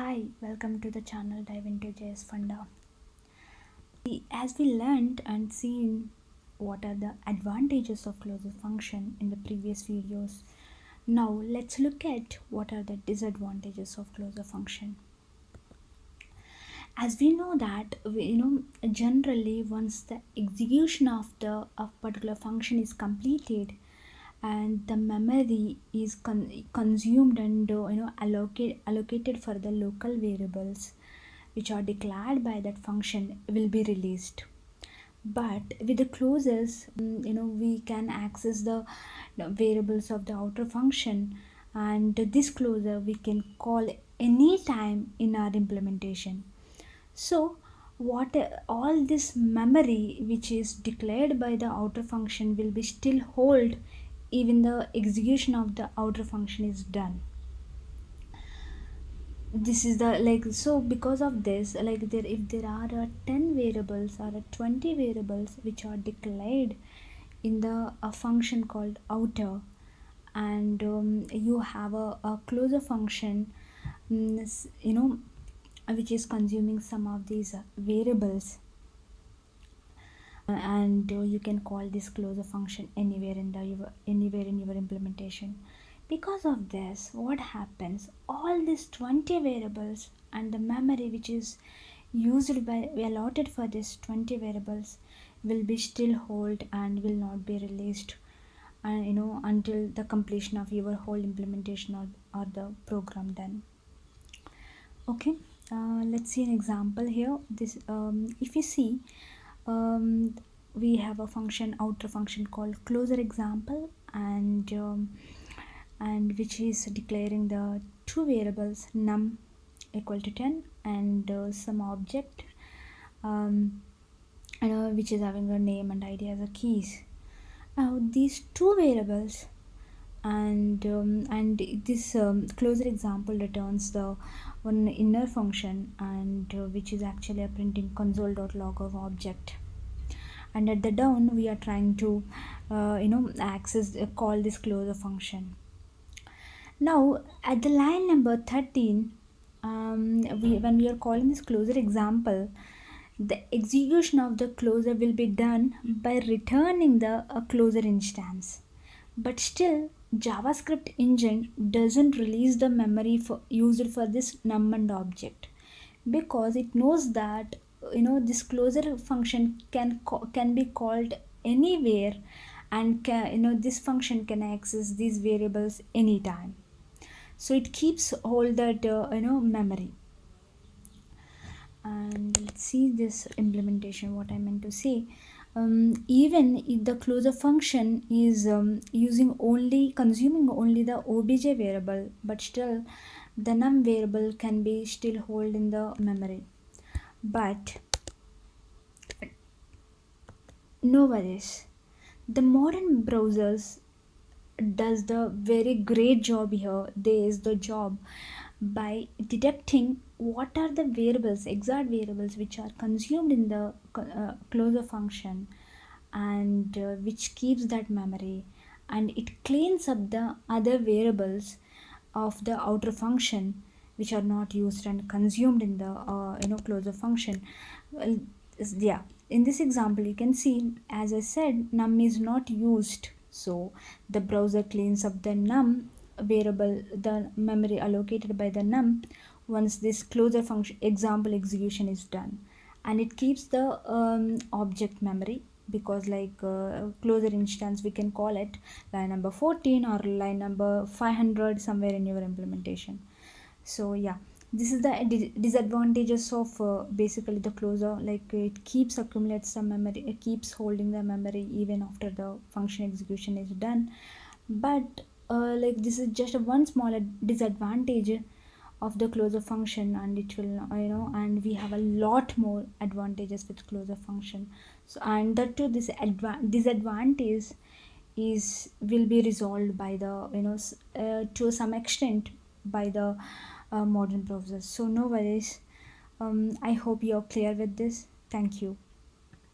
Hi, welcome to the channel Dive into JS Funda. As we learned and seen what are the advantages of closure function in the previous videos, now let's look at what are the disadvantages of closure function. As we know that generally once the execution of the particular function is completed and the memory is consumed and allocated for the local variables which are declared by that function will be released. But with the closures, we can access the variables of the outer function, and this closure we can call anytime in our implementation. So what all this memory which is declared by the outer function will be still hold even the execution of the outer function is done. This is the so because of this, if there are 10 variables or 20 variables which are declared in the a function called outer, and you have a closure function, which is consuming some of these variables, and you can call this closure function anywhere in your implementation. Because of this, what happens, all these 20 variables and the memory which is used by allotted for this 20 variables will be still hold and will not be released, and until the completion of your whole implementation or the program done. Okay, let's see an example here. This if you see, we have a function, outer function called closure example, and which is declaring the two variables num equal to 10 and some object, which is having a name and id as a keys. Now these two variables and this closure example returns the one inner function, and which is actually a printing console.log of object, and at the down we are trying to access call this closure function. Now at the line number 13, when we are calling this closure example, the execution of the closure will be done by returning the closure instance. But still JavaScript engine doesn't release the memory used for this num and object, because it knows that this closure function can be called anywhere, and this function can access these variables anytime. So it keeps all that memory. And let's see this implementation, what I meant to say. Even if the closure function is consuming only the obj variable, but still the num variable can be still hold in the memory. But no worries, the modern browsers does the very great job here. There is the job by detecting what are the variables, exact variables which are consumed in the closure function, and which keeps that memory, and it cleans up the other variables of the outer function which are not used and consumed in the closure function. Well, yeah, in this example you can see, as I said, num is not used, so the browser cleans up the num variable, the memory allocated by the num, once this closure function example execution is done, and it keeps the object memory, because closure instance we can call it line number 14 or line number 500 somewhere in your implementation. So yeah, this is the disadvantages of basically the closure. It keeps accumulates the memory, it keeps holding the memory even after the function execution is done. But this is just one smaller disadvantage of the closure function, and it will and we have a lot more advantages with closure function. So, and that too, this disadvantage is will be resolved by the to some extent by the modern browsers. So no worries. I hope you're clear with this. Thank you.